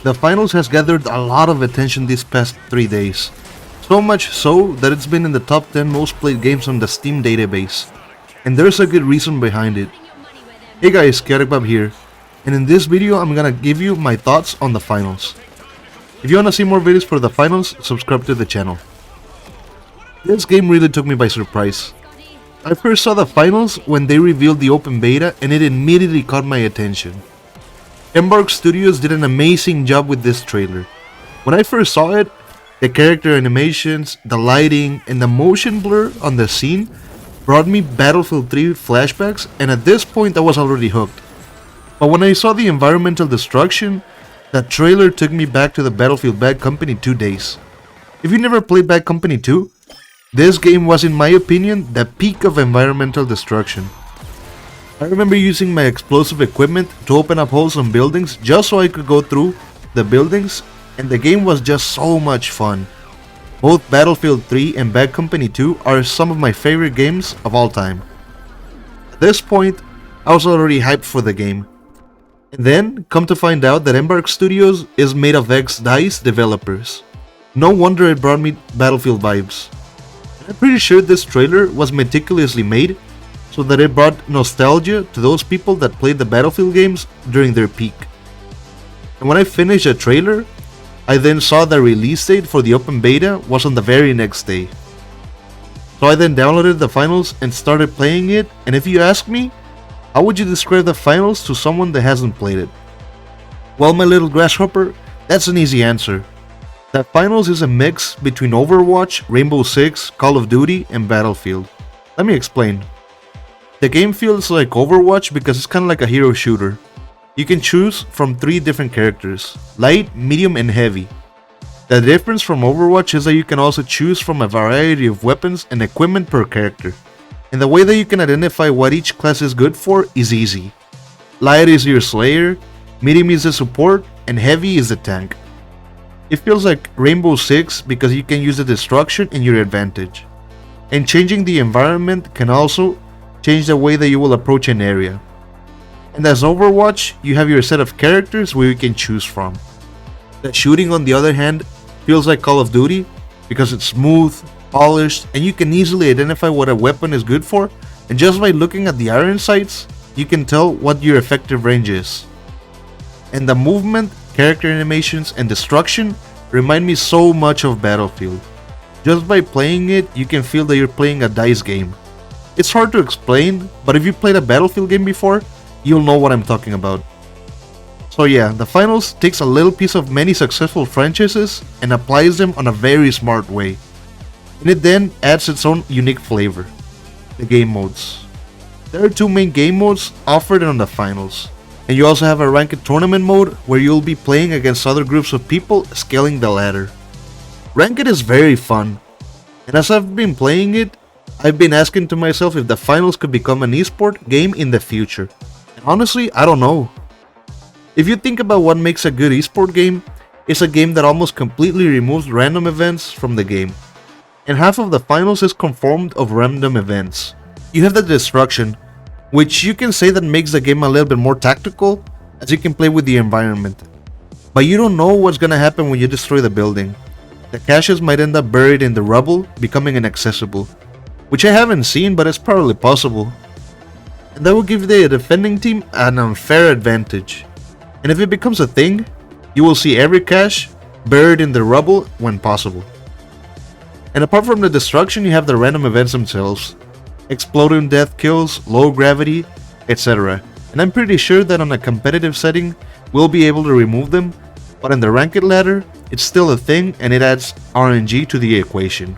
The finals has gathered a lot of attention these past 3 days. So much so that it's been in the top 10 most played games on the Steam database. And there's a good reason behind it. Hey guys, Bob here, and in this video I'm gonna give you my thoughts on the finals. If you wanna see more videos for the finals, subscribe to the channel. This game really took me by surprise. I first saw the finals when they revealed the open beta and it immediately caught my attention. Embark Studios did an amazing job with this trailer. When I first saw it, the character animations, the lighting, and the motion blur on the scene brought me Battlefield 3 flashbacks, and at this point I was already hooked. But when I saw the environmental destruction, that trailer took me back to the Battlefield Bad Company 2 days. If you never played Bad Company 2, this game was, in my opinion, the peak of environmental destruction. I remember using my explosive equipment to open up holes on buildings just so I could go through the buildings, and the game was just so much fun. Both Battlefield 3 and Bad Company 2 are some of my favorite games of all time. At this point, I was already hyped for the game. And then, come to find out that Embark Studios is made of ex-DICE developers. No wonder it brought me Battlefield vibes. I'm pretty sure this trailer was meticulously made so that it brought nostalgia to those people that played the Battlefield games during their peak. And when I finished the trailer, I then saw the release date for the open beta was on the very next day. So I then downloaded the finals and started playing it, and if you ask me, how would you describe the finals to someone that hasn't played it? Well, my little grasshopper, that's an easy answer. The finals is a mix between Overwatch, Rainbow Six, Call of Duty, and Battlefield. Let me explain. The game feels like Overwatch because it's kind of like a hero shooter. You can choose from 3 different characters, light, medium, and heavy. The difference from Overwatch is that you can also choose from a variety of weapons and equipment per character. And the way that you can identify what each class is good for is easy. Light is your Slayer, medium is the support, and heavy is the tank. It feels like Rainbow Six because you can use the destruction in your advantage. And changing the environment can also change the way that you will approach an area. And as Overwatch, you have your set of characters where you can choose from. The shooting, on the other hand, feels like Call of Duty because it's smooth, polished, and you can easily identify what a weapon is good for, and just by looking at the iron sights, you can tell what your effective range is. And the movement, character animations, and destruction remind me so much of Battlefield. Just by playing it, you can feel that you're playing a DICE game. It's hard to explain, but if you played a Battlefield game before, you'll know what I'm talking about. So yeah, the finals takes a little piece of many successful franchises and applies them on a very smart way. And it then adds its own unique flavor. The game modes. There are 2 main game modes offered on the finals. And you also have a ranked tournament mode where you'll be playing against other groups of people scaling the ladder. Ranked is very fun. And as I've been playing it, I've been asking to myself if the finals could become an esport game in the future. Honestly, I don't know. If you think about what makes a good esport game, it's a game that almost completely removes random events from the game. And half of the finals is conformed of random events. You have the destruction, which you can say that makes the game a little bit more tactical, as you can play with the environment. But you don't know what's gonna happen when you destroy the building. The caches might end up buried in the rubble, becoming inaccessible. Which I haven't seen, but it's probably possible. And that will give the defending team an unfair advantage. And if it becomes a thing, you will see every cache buried in the rubble when possible. And apart from the destruction, you have the random events themselves. Exploding death kills, low gravity, etc. And I'm pretty sure that on a competitive setting, we'll be able to remove them, but in the ranked ladder, it's still a thing and it adds RNG to the equation.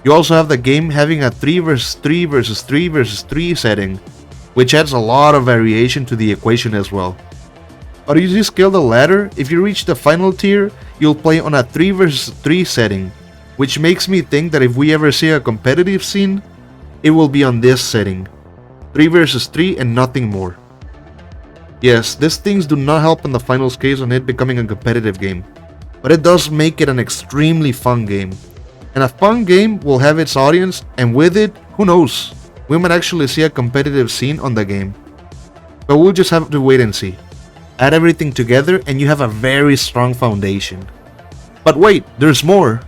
You also have the game having a 3 vs 3 vs 3 vs 3 setting, which adds a lot of variation to the equation as well. But as you scale the ladder, if you reach the final tier, you'll play on a 3 vs 3 setting, which makes me think that if we ever see a competitive scene, it will be on this setting, 3 vs 3 and nothing more. Yes, these things do not help in the finals case on it becoming a competitive game, but it does make it an extremely fun game. And a fun game will have its audience, and with it, who knows, we might actually see a competitive scene on the game. But we'll just have to wait and see. Add everything together and you have a very strong foundation. But wait, there's more.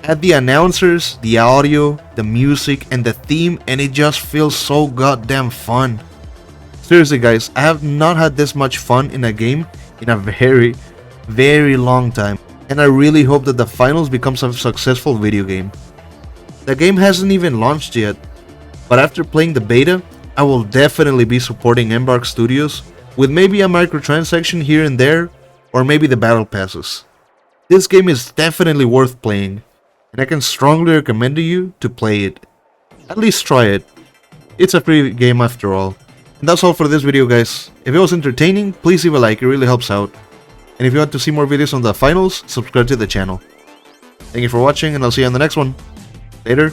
Add the announcers, the audio, the music, and the theme, and it just feels so goddamn fun. Seriously guys, I have not had this much fun in a game in a very, very long time. And I really hope that the finals becomes a successful video game. The game hasn't even launched yet, but after playing the beta, I will definitely be supporting Embark Studios with maybe a microtransaction here and there, or maybe the battle passes. This game is definitely worth playing, and I can strongly recommend to you to play it. At least try it. It's a free game after all. And that's all for this video guys. If it was entertaining, please leave a like, it really helps out. And if you want to see more videos on the finals, subscribe to the channel. Thank you for watching and I'll see you on the next one. Later.